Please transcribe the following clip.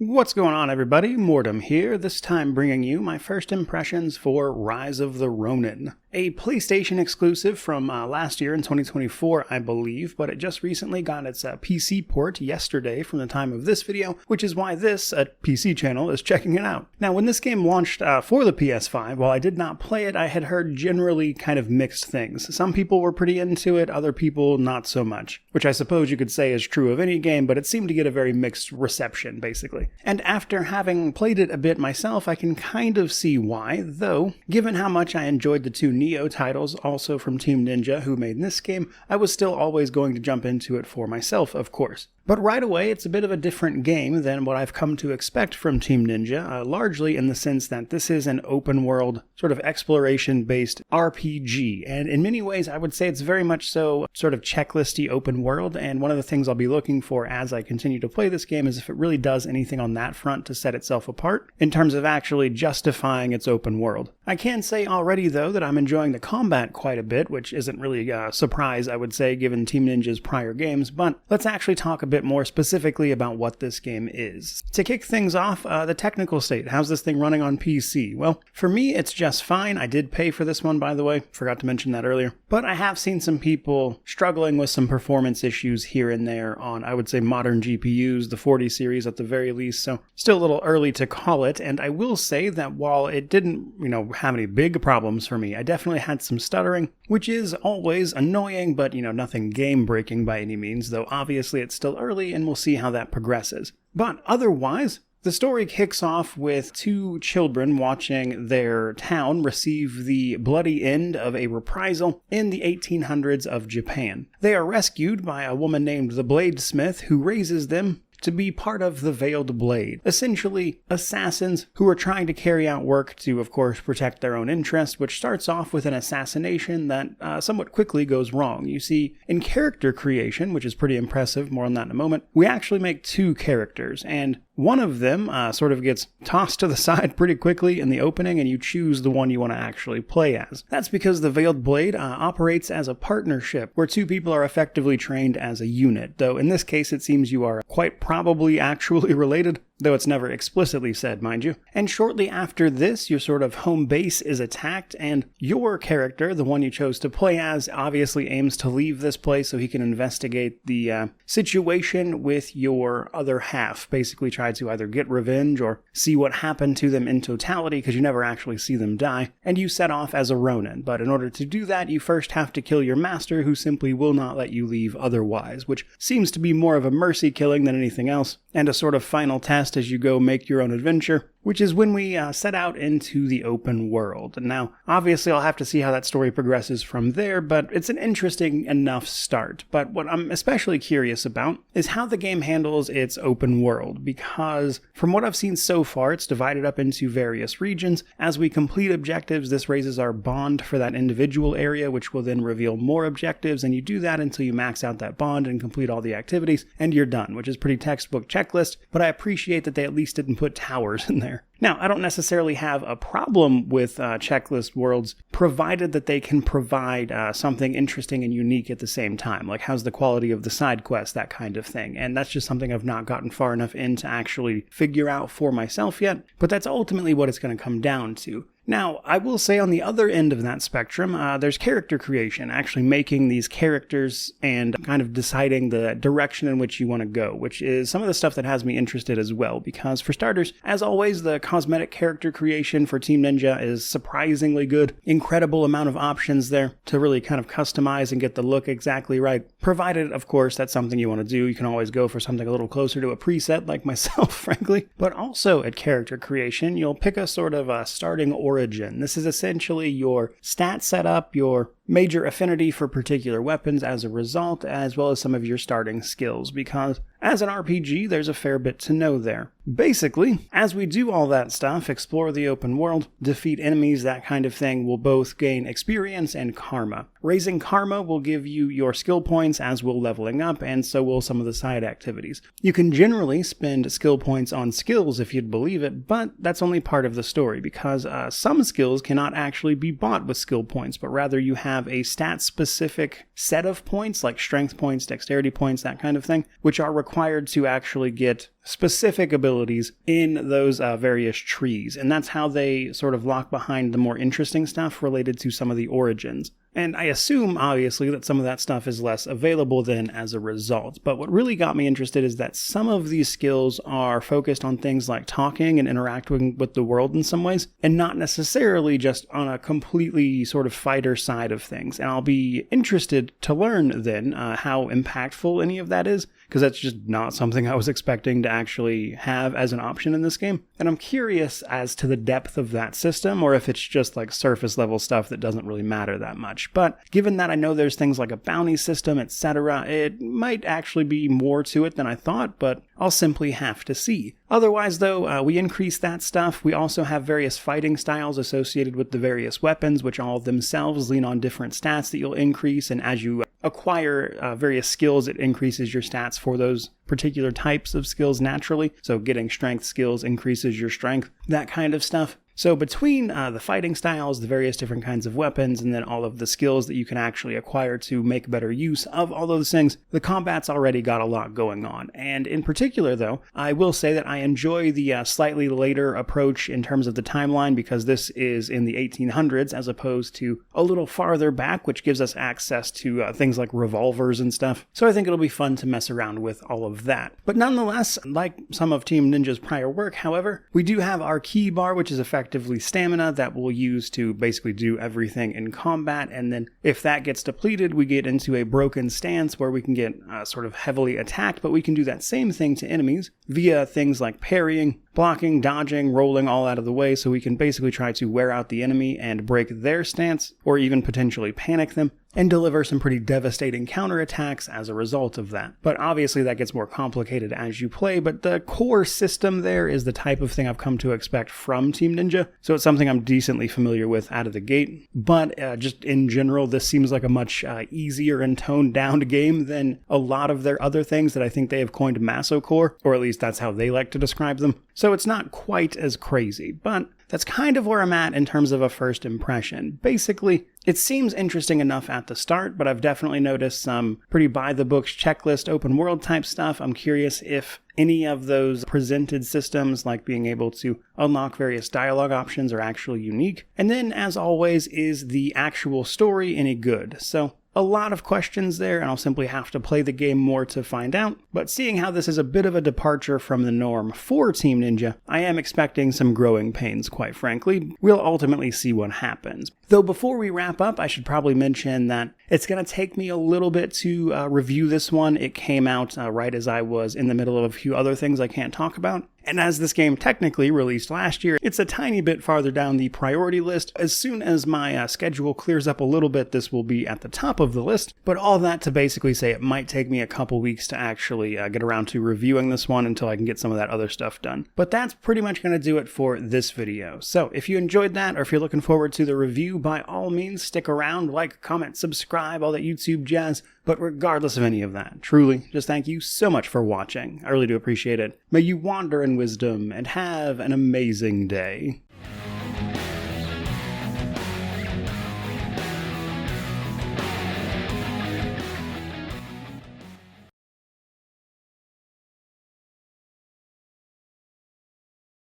What's going on, everybody? Mortem here, this time bringing you my first impressions for Rise of the Ronin. A PlayStation exclusive from last year in 2024, I believe, but it just recently got its PC port yesterday from the time of this video, which is why this PC channel is checking it out. Now, when this game launched for the PS5, while I did not play it, I had heard generally kind of mixed things. Some people were pretty into it, other people not so much, which I suppose you could say is true of any game, but it seemed to get a very mixed reception, basically. And after having played it a bit myself, I can kind of see why, though, given how much I enjoyed the two Neo titles, also from Team Ninja, who made this game, I was still always going to jump into it for myself, of course. But right away, it's a bit of a different game than what I've come to expect from Team Ninja, largely in the sense that this is an open-world, sort of exploration-based RPG, and in many ways, I would say it's very much so sort of checklisty open world, and one of the things I'll be looking for as I continue to play this game is if it really does anything on that front to set itself apart, in terms of actually justifying its open world. I can say already, though, that I'm enjoying the combat quite a bit, which isn't really a surprise, I would say, given Team Ninja's prior games, but let's actually talk a bit more specifically about what this game is. To kick things off, the technical state. How's this thing running on PC? Well, for me, it's just fine. I did pay for this one, by the way. Forgot to mention that earlier. But I have seen some people struggling with some performance issues here and there on, I would say, modern GPUs, the 40 series at the very least, so still a little early to call it. And I will say that while it didn't, have any big problems for me, I definitely had some stuttering, which is always annoying, but, nothing game-breaking by any means, though obviously it's still early and we'll see how that progresses. But otherwise, the story kicks off with two children watching their town receive the bloody end of a reprisal in the 1800s of Japan. They are rescued by a woman named the Bladesmith, who raises them to be part of the Veiled Blade, essentially assassins who are trying to carry out work to, of course, protect their own interest, which starts off with an assassination that somewhat quickly goes wrong. You see, in character creation, which is pretty impressive, more on that in a moment, we actually make two characters, and one of them sort of gets tossed to the side pretty quickly in the opening, and you choose the one you want to actually play as. That's because the Veiled Blade operates as a partnership, where two people are effectively trained as a unit, though in this case it seems you are quite probably actually related, though it's never explicitly said, mind you. And shortly after this, your sort of home base is attacked, and your character, the one you chose to play as, obviously aims to leave this place so he can investigate the situation with your other half, basically try to either get revenge or see what happened to them in totality, because you never actually see them die, and you set off as a Ronin. But in order to do that, you first have to kill your master, who simply will not let you leave otherwise, which seems to be more of a mercy killing than anything else, and a sort of final test as you go make your own adventure, which is when we set out into the open world. Now, obviously I'll have to see how that story progresses from there, but it's an interesting enough start. But what I'm especially curious about is how the game handles its open world, because from what I've seen so far, it's divided up into various regions. As we complete objectives, this raises our bond for that individual area, which will then reveal more objectives, and you do that until you max out that bond and complete all the activities, and you're done, which is pretty textbook checklist, but I appreciate that they at least didn't put towers in there. Now, I don't necessarily have a problem with checklist worlds, provided that they can provide something interesting and unique at the same time, like how's the quality of the side quest, that kind of thing. And that's just something I've not gotten far enough in to actually figure out for myself yet, but that's ultimately what it's going to come down to. Now, I will say on the other end of that spectrum, there's character creation, actually making these characters and kind of deciding the direction in which you want to go, which is some of the stuff that has me interested as well, because for starters, as always, the cosmetic character creation for Team Ninja is surprisingly good. Incredible amount of options there to really kind of customize and get the look exactly right, provided, of course, that's something you want to do. You can always go for something a little closer to a preset like myself, frankly. But also at character creation, you'll pick a sort of a starting origin. This is essentially your stat setup, your major affinity for particular weapons as a result, as well as some of your starting skills, because as an RPG, there's a fair bit to know there. Basically, as we do all that stuff, explore the open world, defeat enemies, that kind of thing, we'll both gain experience and karma. raising karma will give you your skill points, as will leveling up, and so will some of the side activities. You can generally spend skill points on skills if you'd believe it, but that's only part of the story, because some skills cannot actually be bought with skill points, but rather you have a stat-specific set of points, like strength points, dexterity points, that kind of thing, which are required to actually get specific abilities in those various trees. And that's how they sort of lock behind the more interesting stuff related to some of the origins. And I assume, obviously, that some of that stuff is less available then as a result. But what really got me interested is that some of these skills are focused on things like talking and interacting with the world in some ways, and not necessarily just on a completely sort of fighter side of things. And I'll be interested to learn then how impactful any of that is, because that's just not something I was expecting to actually have as an option in this game. And I'm curious as to the depth of that system, or if it's just like surface level stuff that doesn't really matter that much. But given that I know there's things like a bounty system, etc., it might actually be more to it than I thought, but I'll simply have to see. Otherwise, though, we increase that stuff. We also have various fighting styles associated with the various weapons, which all themselves lean on different stats that you'll increase, and as you acquire various skills, it increases your stats for those particular types of skills naturally. So getting strength skills increases your strength, that kind of stuff. So between the fighting styles, the various different kinds of weapons, and then all of the skills that you can actually acquire to make better use of all those things, the combat's already got a lot going on. And in particular, though, I will say that I enjoy the slightly later approach in terms of the timeline, because this is in the 1800s as opposed to a little farther back, which gives us access to things like revolvers and stuff. So I think it'll be fun to mess around with all of that. But nonetheless, like some of Team Ninja's prior work, however, we do have our key bar, which is effectively stamina that we'll use to basically do everything in combat, and then if that gets depleted, we get into a broken stance where we can get sort of heavily attacked, but we can do that same thing to enemies via things like parrying, blocking, dodging, rolling all out of the way, so we can basically try to wear out the enemy and break their stance, or even potentially panic them, and deliver some pretty devastating counterattacks as a result of that. But obviously that gets more complicated as you play, but the core system there is the type of thing I've come to expect from Team Ninja, so it's something I'm decently familiar with out of the gate. But just in general, this seems like a much easier and toned down game than a lot of their other things that I think they have coined Masocore, or at least that's how they like to describe them. So it's not quite as crazy, but that's kind of where I'm at in terms of a first impression. Basically, it seems interesting enough at the start, but I've definitely noticed some pretty by-the-books checklist open world type stuff. I'm curious if any of those presented systems, like being able to unlock various dialogue options, are actually unique. And then, as always, is the actual story any good? So a lot of questions there, and I'll simply have to play the game more to find out. But seeing how this is a bit of a departure from the norm for Team Ninja, I am expecting some growing pains, quite frankly. We'll ultimately see what happens. Though before we wrap up, I should probably mention that it's going to take me a little bit to review this one. It came out right as I was in the middle of a few other things I can't talk about. And as this game technically released last year, it's a tiny bit farther down the priority list. As soon as my schedule clears up a little bit, this will be at the top of the list. But all that to basically say it might take me a couple weeks to actually get around to reviewing this one until I can get some of that other stuff done. But that's pretty much going to do it for this video. So if you enjoyed that, or if you're looking forward to the review, by all means, stick around, like, comment, subscribe, all that YouTube jazz. But regardless of any of that, truly, just thank you so much for watching. I really do appreciate it. May you wander in wisdom and have an amazing day.